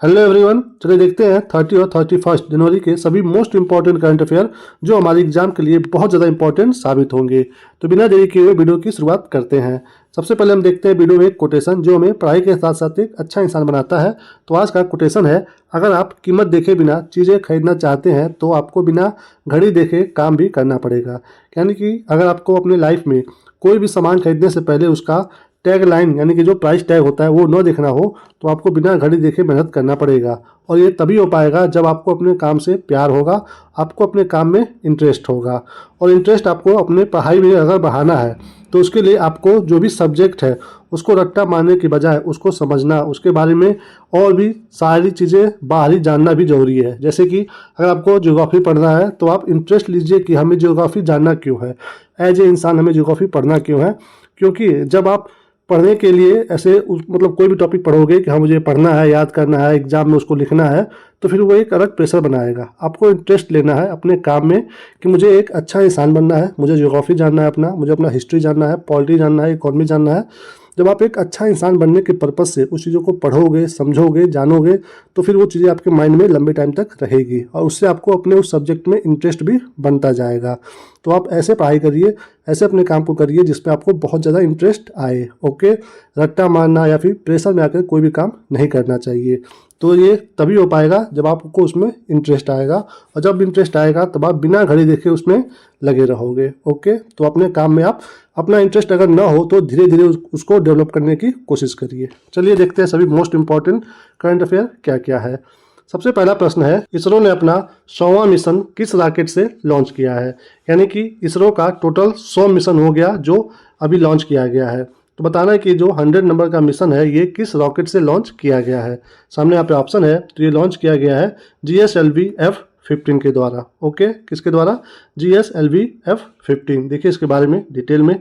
Hello everyone, चलिए देखते हैं 30 और 31 जनवरी के सभी मोस्ट इंपॉर्टेंट करंट अफेयर जो हमारी एग्जाम के लिए बहुत ज़्यादा इंपॉर्टेंट साबित होंगे। तो बिना देरी किए हुए वीडियो की शुरुआत करते हैं। सबसे पहले हम देखते हैं वीडियो में एक कोटेशन जो हमें पढ़ाई के साथ साथ एक अच्छा इंसान बनाता है। तो आज का कोटेशन है, अगर आप कीमत देखे बिना चीज़ें खरीदना चाहते हैं तो आपको बिना घड़ी देखे काम भी करना पड़ेगा। यानी कि अगर आपको अपने लाइफ में कोई भी सामान खरीदने से पहले उसका टैग लाइन यानी कि जो प्राइस टैग होता है वो न देखना हो तो आपको बिना घड़ी देखे मेहनत करना पड़ेगा। और ये तभी हो पाएगा जब आपको अपने काम से प्यार होगा, आपको अपने काम में इंटरेस्ट होगा। और इंटरेस्ट आपको अपने पढ़ाई में अगर बढ़ाना है तो उसके लिए आपको जो भी सब्जेक्ट है उसको रट्टा मारने की बजाय उसको समझना, उसके बारे में और भी सारी चीज़ें बाहरी जानना भी ज़रूरी है। जैसे कि अगर आपको ज्योग्राफी पढ़ना है तो आप इंटरेस्ट लीजिए कि हमें ज्योग्राफी जानना क्यों है, एज ए इंसान हमें ज्योग्राफी पढ़ना क्यों है। क्योंकि जब आप पढ़ने के लिए ऐसे मतलब कोई भी टॉपिक पढ़ोगे कि हाँ मुझे पढ़ना है, याद करना है, एग्जाम में उसको लिखना है, तो फिर वो एक अलग प्रेशर बनाएगा। आपको इंटरेस्ट लेना है अपने काम में कि मुझे एक अच्छा इंसान बनना है, मुझे ज्योग्राफी जानना है, मुझे अपना हिस्ट्री जानना है, पॉलिटी जानना है, इकोनॉमी जानना है। जब आप एक अच्छा इंसान बनने के पर्पज़ से उस चीज़ों को पढ़ोगे, समझोगे, जानोगे तो फिर वो चीज़ें आपके माइंड में लंबे टाइम तक रहेगी और उससे आपको अपने उस सब्जेक्ट में इंटरेस्ट भी बनता जाएगा। तो आप ऐसे पढ़ाई करिए, ऐसे अपने काम को करिए जिसमें आपको बहुत ज़्यादा इंटरेस्ट आए। ओके, रट्टा मारना या फिर प्रेशर में आकर कोई भी काम नहीं करना चाहिए। तो ये तभी हो पाएगा जब आपको उसमें इंटरेस्ट आएगा, और जब इंटरेस्ट आएगा तब आप बिना घड़ी देखे उसमें लगे रहोगे। ओके, तो अपने काम में आप अपना इंटरेस्ट अगर ना हो तो धीरे धीरे उसको डेवलप करने की कोशिश करिए। चलिए देखते हैं सभी मोस्ट इंपॉर्टेंट करंट अफेयर क्या क्या है। सबसे पहला प्रश्न है, इसरो ने अपना 100वां मिशन किस रॉकेट से लॉन्च किया है। यानी कि इसरो का टोटल 100 मिशन हो गया जो अभी लॉन्च किया गया है। तो बताना है कि जो 100 नंबर का मिशन है ये किस रॉकेट से लॉन्च किया गया है। सामने यहाँ पे ऑप्शन है, तो ये लॉन्च किया गया है GSLV F-15 के द्वारा। ओके, किसके द्वारा? GSLV F-15। देखिए इसके बारे में डिटेल में।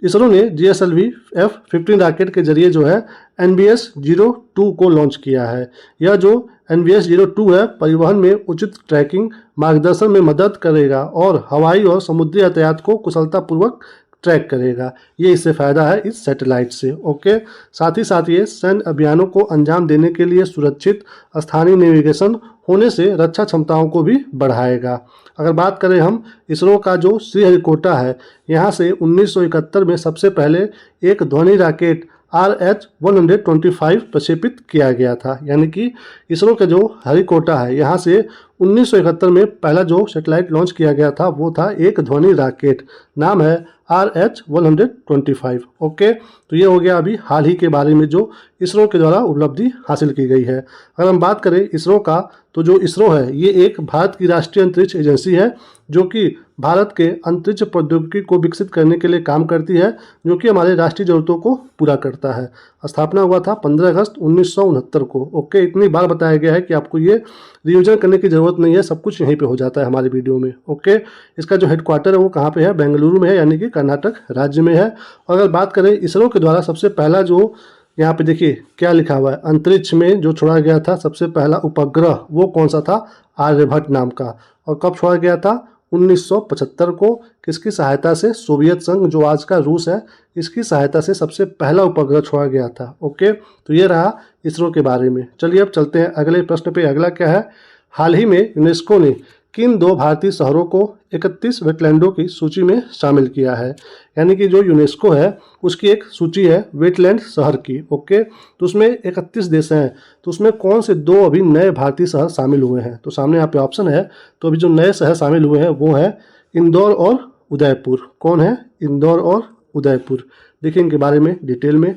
इसरो ने GSLV F-15 रॉकेट के जरिए जो है NBS-02 को लॉन्च किया है। यह जो NBS-02 है परिवहन में उचित ट्रैकिंग, मार्गदर्शन में मदद करेगा और हवाई और समुद्री यातायात को कुशलतापूर्वक ट्रैक करेगा। ये इससे फ़ायदा है इस सैटेलाइट से। ओके, साथ ही साथ ये सैन्य अभियानों को अंजाम देने के लिए सुरक्षित स्थानीय नेविगेशन होने से रक्षा क्षमताओं को भी बढ़ाएगा। अगर बात करें हम इसरो का जो श्रीहरिकोटा है, यहाँ से 1971 में सबसे पहले एक ध्वनि रॉकेट RH-125 प्रक्षेपित किया गया था। यानी कि इसरो का जो हरिकोटा है यहाँ से 1971 में पहला जो सैटेलाइट लॉन्च किया गया था वो था एक ध्वनि रॉकेट, नाम है RH-125। ओके, तो ये हो गया अभी हाल ही के बारे में जो इसरो के द्वारा उपलब्धि हासिल की गई है। अगर हम बात करें इसरो का, तो जो इसरो है ये एक भारत की राष्ट्रीय अंतरिक्ष एजेंसी है जो कि भारत के अंतरिक्ष प्रौद्योगिकी को विकसित करने के लिए काम करती है, जो कि हमारे राष्ट्रीय जरूरतों को पूरा करता है। स्थापना हुआ था 15 अगस्त 1969 को। ओके, इतनी बार बताया गया है कि आपको ये रिविजन करने की ज़रूरत नहीं है, सब कुछ यहीं पे हो जाता है हमारी वीडियो में। ओके, इसका जो हेडक्वार्टर है वो कहाँ पे है? बेंगलुरु में है, यानी कि कर्नाटक राज्य में है। और अगर बात करें इसरो के द्वारा सबसे पहला जो यहाँ पे देखिए क्या लिखा हुआ है, अंतरिक्ष में जो छोड़ा गया था सबसे पहला उपग्रह वो कौन सा था? आर्यभट्ट नाम का। और कब छोड़ा गया था? 1975 को। किसकी सहायता से? सोवियत संघ जो आज का रूस है इसकी सहायता से सबसे पहला उपग्रह छोड़ा गया था। ओके, तो ये रहा इसरो के बारे में। चलिए अब चलते हैं अगले प्रश्न पे। अगला क्या है, हाल ही में यूनेस्को ने किन 2 भारतीय शहरों को 31 वेटलैंडों की सूची में शामिल किया है। यानी कि जो यूनेस्को है उसकी एक सूची है वेटलैंड शहर की। ओके, तो उसमें 31 देश हैं, तो उसमें कौन से 2 अभी नए भारतीय शहर शामिल हुए हैं। तो सामने यहाँ पे ऑप्शन है, तो अभी जो नए शहर शामिल हुए हैं वो है इंदौर और उदयपुर। कौन है? इंदौर और उदयपुर। देखिए इनके बारे में डिटेल में।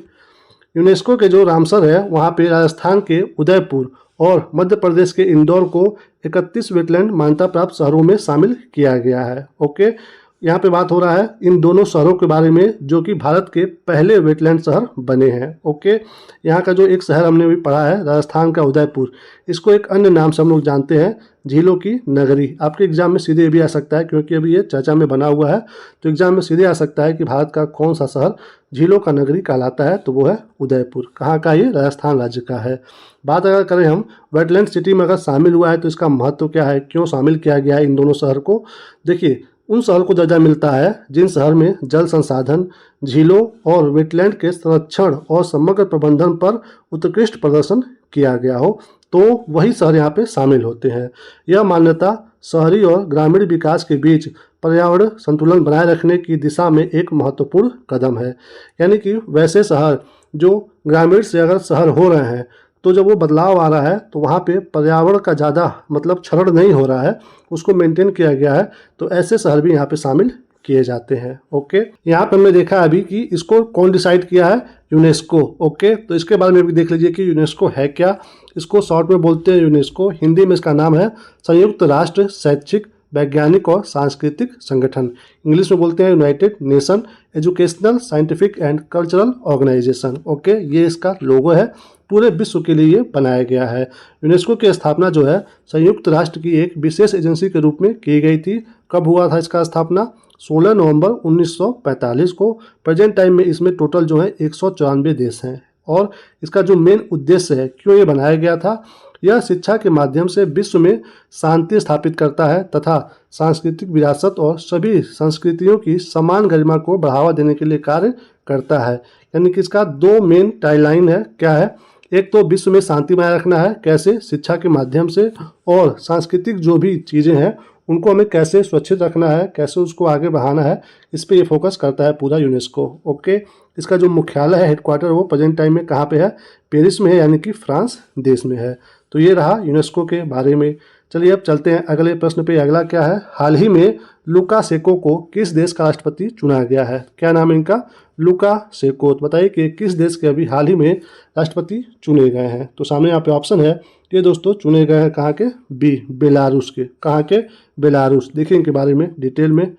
यूनेस्को के जो रामसर है वहाँ पे राजस्थान के उदयपुर और मध्य प्रदेश के इंदौर को 31 वेटलैंड मान्यता प्राप्त शहरों में शामिल किया गया है। ओके, यहाँ पे बात हो रहा है इन दोनों शहरों के बारे में जो कि भारत के पहले वेटलैंड शहर बने हैं। ओके, यहाँ का जो एक शहर हमने भी पढ़ा है राजस्थान का उदयपुर, इसको एक अन्य नाम से हम लोग जानते हैं झीलों की नगरी। आपके एग्जाम में सीधे भी आ सकता है क्योंकि अभी ये चर्चा में बना हुआ है, तो एग्जाम में सीधे आ सकता है कि भारत का कौन सा शहर झीलों का नगरी कहलाता है, तो वो है उदयपुर। कहाँ का? ये राजस्थान राज्य का है। बात अगर करें हम वेटलैंड सिटी में अगर शामिल हुआ है तो इसका महत्व क्या है, क्यों शामिल किया गया है इन दोनों शहर को। देखिए उन शहर को दर्जा मिलता है जिन शहर में जल संसाधन, झीलों और वेटलैंड के संरक्षण और समग्र प्रबंधन पर उत्कृष्ट प्रदर्शन किया गया हो। तो वही शहर यहाँ पे शामिल होते हैं। यह मान्यता शहरी और ग्रामीण विकास के बीच पर्यावरण संतुलन बनाए रखने की दिशा में एक महत्वपूर्ण कदम है। यानी कि वैसे शहर जो ग्रामीण से अगर शहर हो रहे हैं तो जब वो बदलाव आ रहा है तो वहाँ पे पर्यावरण का ज़्यादा मतलब क्षरण नहीं हो रहा है, उसको मेंटेन किया गया है, तो ऐसे शहर भी यहाँ पे शामिल किए जाते हैं। ओके, यहाँ पे हमने देखा अभी कि इसको कौन डिसाइड किया है, यूनेस्को। ओके, तो इसके बारे में भी देख लीजिए कि यूनेस्को है क्या। इसको शॉर्ट में बोलते हैं यूनेस्को, हिंदी में इसका नाम है संयुक्त राष्ट्र शैक्षिक वैज्ञानिक और सांस्कृतिक संगठन। इंग्लिश में बोलते हैं United Nation Educational Scientific and Cultural Organisation. Okay, ये इसका लोगो है, पूरे विश्व के लिए ये बनाया गया है। यूनेस्को की स्थापना जो है संयुक्त राष्ट्र की एक विशेष एजेंसी के रूप में की गई थी। कब हुआ था इसका स्थापना? 16 नवंबर 1945 को। प्रेजेंट टाइम में इसमें टोटल जो है 194 देश हैं। और इसका जो मेन उद्देश्य है, क्यों ये बनाया गया था, यह शिक्षा के माध्यम से विश्व में शांति स्थापित करता है तथा सांस्कृतिक विरासत और सभी संस्कृतियों की समान गरिमा को बढ़ावा देने के लिए कार्य करता है। यानी कि इसका दो मेन टाइमलाइन है। क्या है? एक तो विश्व में शांति बनाए रखना है, कैसे? शिक्षा के माध्यम से, और सांस्कृतिक जो भी चीज़ें हैं उनको हमें कैसे सुरक्षित रखना है, कैसे उसको आगे बढ़ाना है, इस पे ये फोकस करता है पूरा यूनेस्को। ओके, इसका जो मुख्यालय है, हेडक्वार्टर, वो प्रेजेंट टाइम में कहाँ पे है? पेरिस में है, यानी कि फ्रांस देश में है। तो ये रहा यूनेस्को के बारे में। चलिए अब चलते हैं अगले प्रश्न पे। अगला क्या है? हाल ही में लुकाशेंको को किस देश का राष्ट्रपति चुना गया है? क्या नाम है इनका? लुकाशेंको। तो बताइए कि किस देश के अभी हाल ही में राष्ट्रपति चुने गए हैं? तो सामने यहाँ पे ऑप्शन है, ये दोस्तों चुने गए हैं कहाँ के? बी, बेलारूस के। कहाँ के? बेलारूस। देखिए इनके बारे में डिटेल में।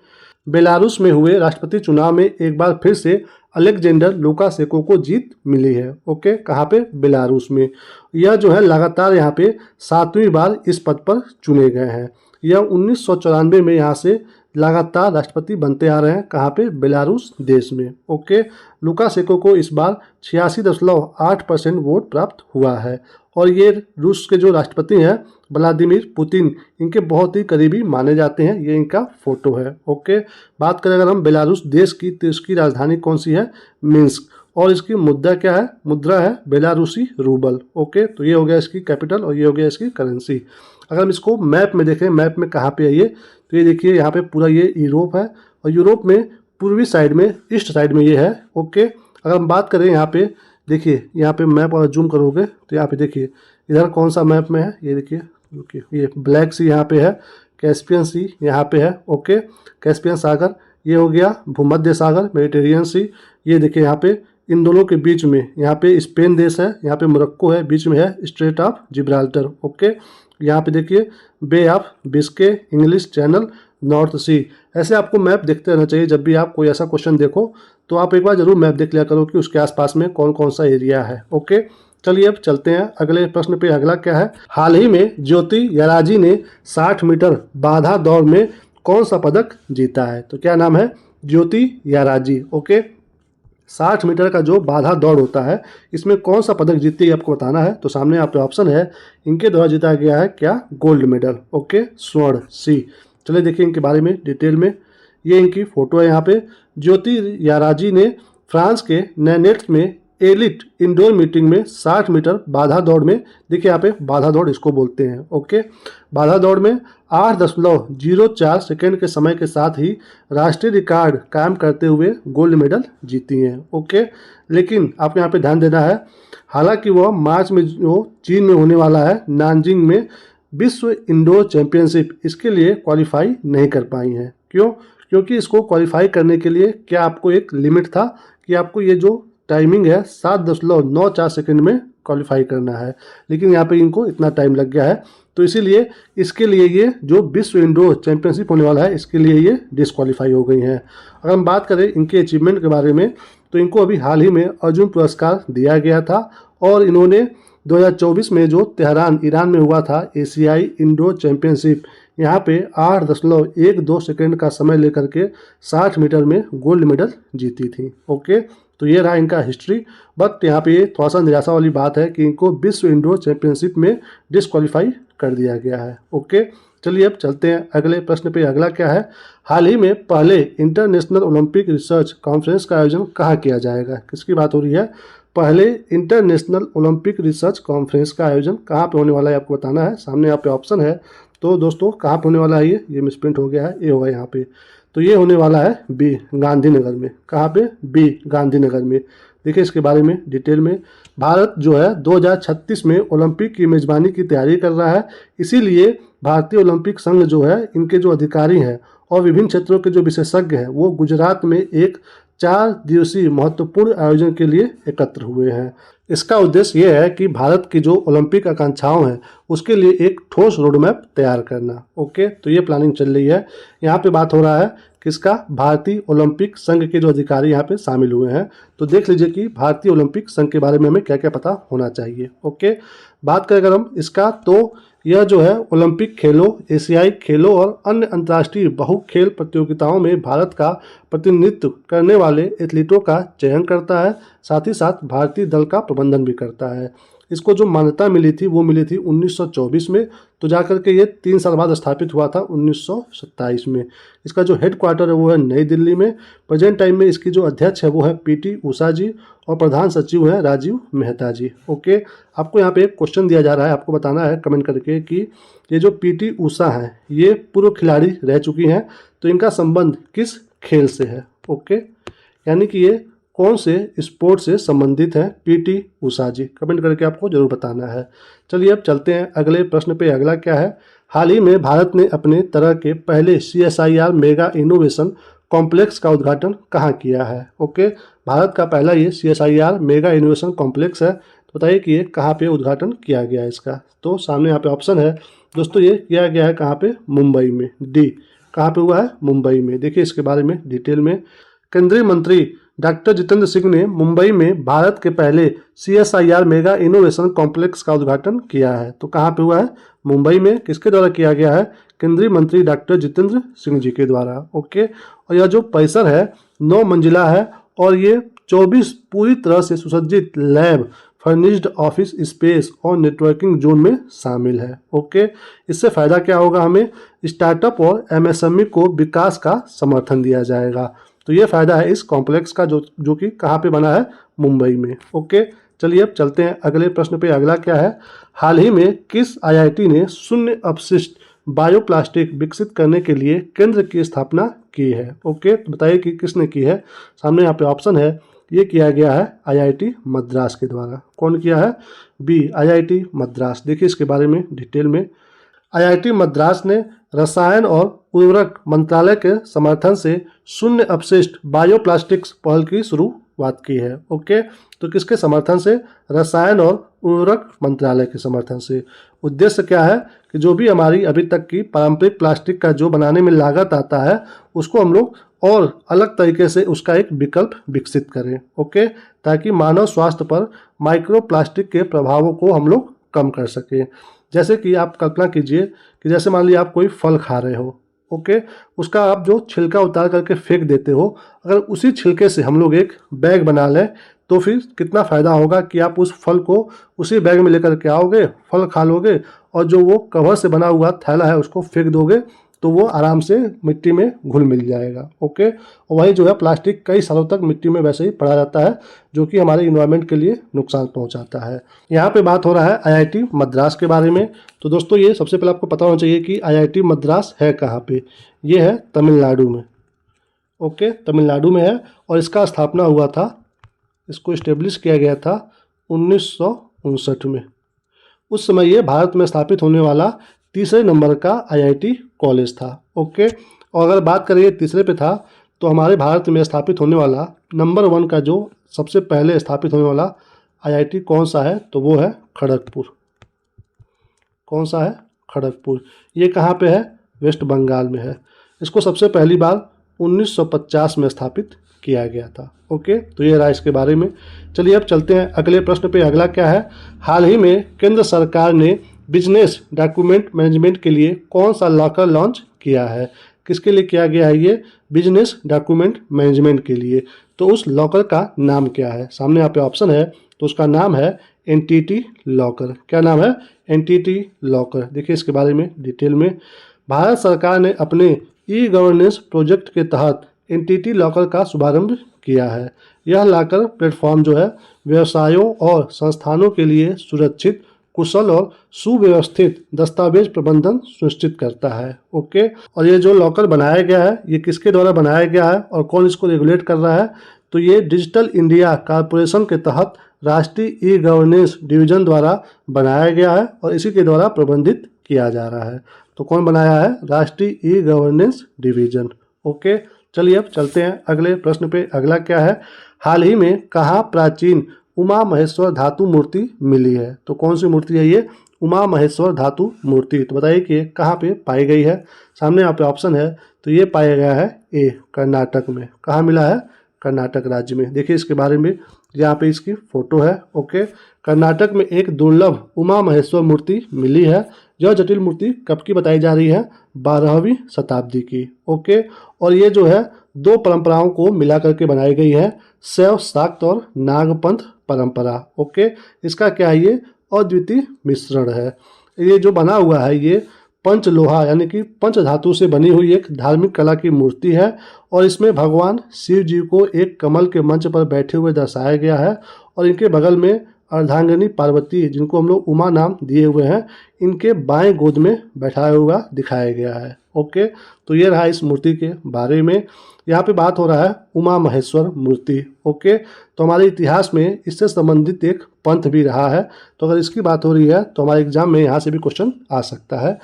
बेलारूस में हुए राष्ट्रपति चुनाव में एक बार फिर से अलेक्जेंडर लुकाशेंको को जीत मिली है। ओके, कहाँ पे? बेलारूस में। यह जो है लगातार यहाँ पे 7वीं बार इस पद पर चुने गए हैं। यह 1994 में यहाँ से लगातार राष्ट्रपति बनते आ रहे हैं। कहाँ पे? बेलारूस देश में। ओके, लुकाशेंको को इस बार 86.8% वोट प्राप्त हुआ है। और ये रूस के जो राष्ट्रपति हैं व्लादिमीर पुतिन, इनके बहुत ही करीबी माने जाते हैं। ये इनका फोटो है। ओके, बात करें अगर हम बेलारूस देश की, तो इसकी राजधानी कौन सी है? मिन्स्क। और इसकी मुद्रा क्या है? मुद्रा है बेलारूसी रूबल। ओके, तो ये हो गया इसकी कैपिटल और ये हो गया इसकी करेंसी। अगर हम इसको मैप में देखें, मैप में कहाँ पे है ये, तो ये देखिए यहाँ पे पूरा ये यूरोप है, और यूरोप में पूर्वी साइड में, ईस्ट साइड में ये है। ओके, अगर हम बात करें यहाँ पे, देखिए यहाँ पे मैप और जूम करोगे तो यहाँ पे देखिए इधर कौन सा मैप में है, ये देखिए ये ब्लैक सी यहाँ पे है, कैस्पियन सी यहाँ पे है। ओके, कैस्पियन सागर ये हो गया, भूमध्य सागर, मेडिटेरियन सी, ये देखिए यहाँ पे इन दोनों के बीच में यहाँ पे स्पेन देश है, यहाँ पे मोरक्को है, बीच में है स्ट्रेट ऑफ जिब्राल्टर। ओके, यहाँ पे देखिए Bay of Biscay, English Channel, North Sea. ऐसे आपको मैप देखते रहना चाहिए। जब भी आप कोई ऐसा क्वेश्चन देखो तो आप एक बार जरूर मैप देख लिया करो कि उसके आसपास में कौन कौन सा एरिया है। ओके, चलिए अब चलते हैं अगले प्रश्न पे। अगला क्या है? हाल ही में ज्योति याराजी ने 60 मीटर बाधा दौड़ में कौन सा पदक जीता है? तो क्या नाम है? ज्योति याराजी। ओके, 60 मीटर का जो बाधा दौड़ होता है, इसमें कौन सा पदक जीती है आपको बताना है। तो सामने आप पे ऑप्शन है, इनके द्वारा जीता गया है क्या? Gold medal. ओके, स्वर्ण, सी। चलिए देखिए इनके बारे में डिटेल में। ये इनकी फोटो है यहाँ पे। ज्योति याराजी ने फ्रांस के नैनेट्स में एलिट इंडोर मीटिंग में 60 मीटर बाधा दौड़ में, देखिए यहाँ पे बाधा दौड़ इसको बोलते हैं। ओके, बाधा दौड़ में 8.04 सेकेंड के समय के साथ ही राष्ट्रीय रिकॉर्ड कायम करते हुए गोल्ड मेडल जीती हैं। ओके, लेकिन आपको यहाँ पे ध्यान देना है, हालांकि वह मार्च में जो चीन में होने वाला है नानजिंग में विश्व इंडोर चैंपियनशिप, इसके लिए क्वालिफाई नहीं कर पाई हैं। क्यों? क्योंकि इसको क्वालिफाई करने के लिए क्या आपको एक लिमिट था कि आपको ये जो टाइमिंग है 7.94 सेकेंड में क्वालिफाई करना है, लेकिन यहाँ पे इनको इतना टाइम लग गया है। तो इसीलिए इसके लिए ये जो विश्व इंडोर चैंपियनशिप होने वाला है, इसके लिए ये डिस्क्वालीफाई हो गई हैं। अगर हम बात करें इनके अचीवमेंट के बारे में, तो इनको अभी हाल ही में अर्जुन पुरस्कार दिया गया था, और इन्होंने 2024 में जो तेहरान ईरान में हुआ था एशियाई इंडोर चैंपियनशिप, यहाँ पे 8.12 सेकेंड का समय लेकर के 60 मीटर में गोल्ड मेडल जीती थी। ओके, तो ये रहा इनका हिस्ट्री। बट यहाँ पे थोड़ा सा निराशा वाली बात है कि इनको विश्व इंडोर चैंपियनशिप में डिस्क्वालीफाई कर दिया गया है। ओके, चलिए अब चलते हैं अगले प्रश्न पे। अगला क्या है? हाल ही में पहले इंटरनेशनल ओलंपिक रिसर्च कॉन्फ्रेंस का आयोजन कहाँ किया जाएगा? किसकी बात हो रही है? पहले इंटरनेशनल ओलंपिक रिसर्च कॉन्फ्रेंस का आयोजन कहाँ पे होने वाला है आपको बताना है। सामने यहाँ पे ऑप्शन है। तो दोस्तों कहाँ पे होने वाला है, ये मिसप्रिंट हो गया है, ये होगा यहाँ पे। तो ये होने वाला है बी, गांधीनगर में। कहाँ पे? बी, गांधीनगर में। देखिए इसके बारे में डिटेल में। भारत जो है 2036 में ओलंपिक की मेज़बानी की तैयारी कर रहा है। इसीलिए भारतीय ओलंपिक संघ जो है, इनके जो अधिकारी हैं और विभिन्न क्षेत्रों के जो विशेषज्ञ हैं, वो गुजरात में एक 4 दिवसीय महत्वपूर्ण आयोजन के लिए एकत्र हुए हैं। इसका उद्देश्य ये है कि भारत की जो ओलंपिक आकांक्षाओं हैं उसके लिए एक ठोस रोड मैप तैयार करना। ओके, तो ये प्लानिंग चल रही है। यहाँ पे बात हो रहा है किसका? भारतीय ओलंपिक संघ के जो अधिकारी यहाँ पे शामिल हुए हैं। तो देख लीजिए कि भारतीय ओलंपिक संघ के बारे में हमें क्या क्या पता होना चाहिए। ओके, बात करें अगर हम इसका, तो यह जो है ओलंपिक खेलों, एशियाई खेलों और अन्य अंतर्राष्ट्रीय बहु खेल प्रतियोगिताओं में भारत का प्रतिनिधित्व करने वाले एथलीटों का चयन करता है। साथ ही साथ भारतीय दल का प्रबंधन भी करता है। इसको जो मान्यता मिली थी वो मिली थी 1924 में, तो जाकर के ये 3 साल बाद स्थापित हुआ था 1927 में। इसका जो हेड क्वार्टर है वो है नई दिल्ली में। प्रेजेंट टाइम में इसकी जो अध्यक्ष है वो है पीटी उषा जी और प्रधान सचिव है राजीव मेहता जी। ओके, आपको यहाँ पे एक क्वेश्चन दिया जा रहा है, आपको बताना है कमेंट करके कि ये जो पीटी उषा हैं ये पूर्व खिलाड़ी रह चुकी हैं, तो इनका संबंध किस खेल से है? ओके, यानी कि ये कौन से स्पोर्ट से संबंधित है पीटी उषा जी? कमेंट करके आपको जरूर बताना है। चलिए अब चलते हैं अगले प्रश्न पे। अगला क्या है? हाल ही में भारत ने अपने तरह के पहले CSIR मेगा इनोवेशन कॉम्प्लेक्स का उद्घाटन कहाँ किया है? ओके, भारत का पहला ये CSIR मेगा इनोवेशन कॉम्प्लेक्स है। तो बताइए कि ये कहाँ पे उद्घाटन किया गया है इसका? तो सामने यहाँ पे ऑप्शन है दोस्तों, ये किया गया है कहाँ पे? मुंबई में। डी, कहाँ पे हुआ है? मुंबई में। देखिए इसके बारे में डिटेल में। केंद्रीय मंत्री डॉक्टर जितेंद्र सिंह ने मुंबई में भारत के पहले CSIR मेगा इनोवेशन कॉम्प्लेक्स का उद्घाटन किया है। तो कहाँ पे हुआ है? मुंबई में। किसके द्वारा किया गया है? केंद्रीय मंत्री डॉक्टर जितेंद्र सिंह जी के द्वारा। ओके, और यह जो परिसर है 9 मंजिला है और ये 24 पूरी तरह से सुसज्जित लैब, फर्निश्ड ऑफिस स्पेस और नेटवर्किंग जोन में शामिल है। ओके, इससे फ़ायदा क्या होगा? हमें स्टार्टअप और MSME को विकास का समर्थन दिया जाएगा। तो ये फ़ायदा है इस कॉम्प्लेक्स का जो कि कहाँ पे बना है? मुंबई में। ओके, चलिए अब चलते हैं अगले प्रश्न पे। अगला क्या है? हाल ही में किस IIT ने शून्य अपशिष्ट बायोप्लास्टिक विकसित करने के लिए केंद्र की स्थापना की है? ओके, तो बताइए कि किसने की है? सामने यहाँ पे ऑप्शन है। ये किया गया है IIT मद्रास के द्वारा। कौन किया है? B, IIT Madras. देखिए इसके बारे में डिटेल में। IIT मद्रास ने रसायन और उर्वरक मंत्रालय के समर्थन से शून्य अपशिष्ट बायोप्लास्टिक्स पहल की शुरुआत की है। ओके, तो किसके समर्थन से? रसायन और उर्वरक मंत्रालय के समर्थन से। उद्देश्य क्या है कि जो भी हमारी अभी तक की पारंपरिक प्लास्टिक का जो बनाने में लागत आता है उसको हम लोग और अलग तरीके से उसका एक विकल्प विकसित करें। ओके, ताकि मानव स्वास्थ्य पर माइक्रो प्लास्टिक के प्रभावों को हम लोग कम कर सकें। जैसे कि आप कल्पना कीजिए कि जैसे मान लीजिए आप कोई फल खा रहे हो। ओके, उसका आप जो छिलका उतार करके फेंक देते हो, अगर उसी छिलके से हम लोग एक बैग बना लें तो फिर कितना फ़ायदा होगा कि आप उस फल को उसी बैग में लेकर के आओगे, फल खा लोगे और जो वो कवर से बना हुआ थैला है उसको फेंक दोगे तो वो आराम से मिट्टी में घुल मिल जाएगा। ओके, और वही जो है प्लास्टिक कई सालों तक मिट्टी में वैसे ही पड़ा रहता है जो कि हमारे इन्वायरमेंट के लिए नुकसान पहुंचाता है। यहाँ पे बात हो रहा है IIT मद्रास के बारे में। तो दोस्तों ये सबसे पहले आपको पता होना चाहिए कि IIT मद्रास है कहाँ पे? ये है तमिलनाडु में। ओके, तमिलनाडु में है और इसका स्थापना हुआ था, इसको इस्टेब्लिश किया गया था 1959 में। उस समय ये भारत में स्थापित होने वाला तीसरे नंबर का IIT कॉलेज था। ओके, और अगर बात करें तीसरे पे था तो हमारे भारत में स्थापित होने वाला नंबर 1 का जो सबसे पहले स्थापित होने वाला IIT कौन सा है? तो वो है खड़गपुर। कौन सा है? खड़गपुर। ये कहाँ पे है? वेस्ट बंगाल में है। इसको सबसे पहली बार 1950 में स्थापित किया गया था। ओके, तो ये रहा इसके बारे में। चलिए अब चलते हैं अगले प्रश्न पे। अगला क्या है? हाल ही में केंद्र सरकार ने बिजनेस डॉक्यूमेंट मैनेजमेंट के लिए कौन सा लॉकर लॉन्च किया है? किसके लिए किया गया है ये? बिजनेस डॉक्यूमेंट मैनेजमेंट के लिए। तो उस लॉकर का नाम क्या है? सामने यहाँ पे ऑप्शन है, तो उसका नाम है एनटीटी लॉकर। क्या नाम है? NTT locker. देखिए इसके बारे में डिटेल में। भारत सरकार ने अपने ई गवर्नेंस प्रोजेक्ट के तहत एंटिटी लॉकर का शुभारंभ किया है। यह लॉकर प्लेटफॉर्म जो है व्यवसायों और संस्थानों के लिए सुरक्षित, कुशल और सुव्यवस्थित दस्तावेज प्रबंधन सुनिश्चित करता है। ओके, और ये जो लॉकर बनाया गया है ये किसके द्वारा बनाया गया है और कौन इसको रेगुलेट कर रहा है? तो ये डिजिटल इंडिया कॉरपोरेशन के तहत राष्ट्रीय ई गवर्नेंस डिवीजन द्वारा बनाया गया है और इसी के द्वारा प्रबंधित किया जा रहा है। तो कौन बनाया है? राष्ट्रीय ई गवर्नेंस डिवीजन। ओके, चलिए अब चलते हैं अगले प्रश्न पे। अगला क्या है? हाल ही में कहाँ प्राचीन उमा महेश्वर धातु मूर्ति मिली है? तो कौन सी मूर्ति है ये? उमा महेश्वर धातु मूर्ति। तो बताइए कि कहाँ पे पाई गई है? सामने यहाँ पे ऑप्शन है, तो ये पाया गया है ए कर्नाटक में। कहाँ मिला है? कर्नाटक राज्य में। देखिए इसके बारे में, यहाँ पे इसकी फोटो है। ओके, कर्नाटक में एक दुर्लभ उमा महेश्वर मूर्ति मिली है। यह जटिल मूर्ति कब की बताई जा रही है? 12वीं शताब्दी की। ओके, और ये जो है दो परंपराओं को मिला करके बनाई गई है, शैव शाक्त और नागपंथ परंपरा। ओके, इसका क्या है? ये अद्वितीय मिश्रण है। ये जो बना हुआ है ये पंच लोहा यानी कि पंच धातु से बनी हुई एक धार्मिक कला की मूर्ति है और इसमें भगवान शिव जी को एक कमल के मंच पर बैठे हुए दर्शाया गया है और इनके बगल में अर्धांगिनी पार्वती, जिनको हम लोग उमा नाम दिए हुए हैं, इनके बाएं गोद में बैठाया हुआ दिखाया गया है। ओके, तो ये रहा इस मूर्ति के बारे में। यहाँ पे बात हो रहा है उमा महेश्वर मूर्ति। ओके, तो हमारे इतिहास में इससे संबंधित एक पंथ भी रहा है, तो अगर इसकी बात हो रही है तो हमारे एग्जाम में यहाँ से भी क्वेश्चन आ सकता है।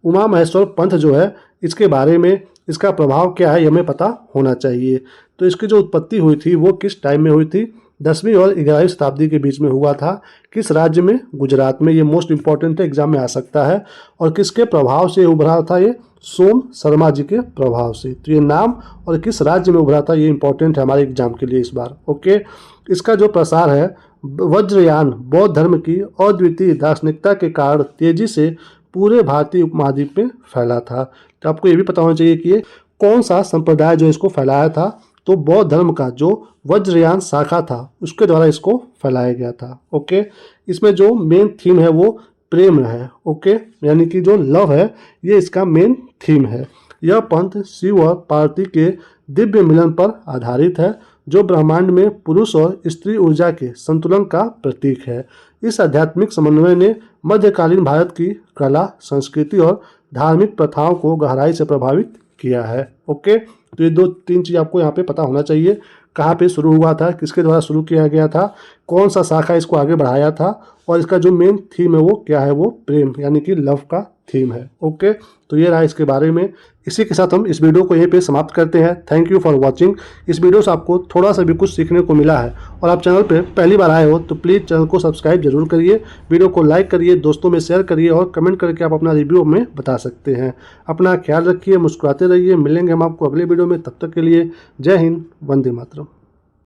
उमा महेश्वर पंथ जो है इसके बारे में, इसका प्रभाव क्या है, ये हमें पता होना चाहिए। तो इसकी जो उत्पत्ति हुई थी वो किस टाइम में हुई थी? 10वीं और 11वीं शताब्दी के बीच में हुआ था। किस राज्य में? गुजरात में। ये मोस्ट इंपॉर्टेंट है, एग्जाम में आ सकता है। और किसके प्रभाव से उभरा था ये? सोम शर्मा जी के प्रभाव से। तो ये नाम और किस राज्य में उभरा था ये इंपॉर्टेंट है हमारे एग्जाम के लिए इस बार। ओके, इसका जो प्रसार है वज्रयान बौद्ध धर्म की अद्वितीय दार्शनिकता के कारण तेजी से पूरे भारतीय उपमहाद्वीप में फैला था। तो आपको ये भी पता होना चाहिए कि ये कौन सा संप्रदाय जो इसको फैलाया था? तो बौद्ध धर्म का जो वज्रयान शाखा था उसके द्वारा इसको फैलाया गया था। ओके, इसमें जो मेन थीम है वो प्रेम है। ओके, यानी कि जो लव है ये इसका मेन थीम है। यह पंथ शिव और पार्वती के दिव्य मिलन पर आधारित है जो ब्रह्मांड में पुरुष और स्त्री ऊर्जा के संतुलन का प्रतीक है। इस आध्यात्मिक समन्वय ने मध्यकालीन भारत की कला, संस्कृति और धार्मिक प्रथाओं को गहराई से प्रभावित किया है। ओके, तो ये 2-3 चीज़ आपको यहाँ पे पता होना चाहिए। कहाँ पे शुरू हुआ था, किसके द्वारा शुरू किया गया था, कौन सा शाखा इसको आगे बढ़ाया था और इसका जो मेन थीम है वो क्या है? वो प्रेम यानी कि लव का थीम है। ओके, तो ये रहा इसके बारे में। इसी के साथ हम इस वीडियो को यहीं पे समाप्त करते हैं। Thank you for watching. इस वीडियो से आपको थोड़ा सा भी कुछ सीखने को मिला है और आप चैनल पे पहली बार आए हो तो प्लीज़ चैनल को सब्सक्राइब जरूर करिए, वीडियो को लाइक करिए, दोस्तों में शेयर करिए और कमेंट करके आप अपना रिव्यू में बता सकते हैं। अपना ख्याल रखिए, मुस्कुराते रहिए। मिलेंगे हम आपको अगले वीडियो में, तब तक के लिए जय हिंद, वंदे मातरम।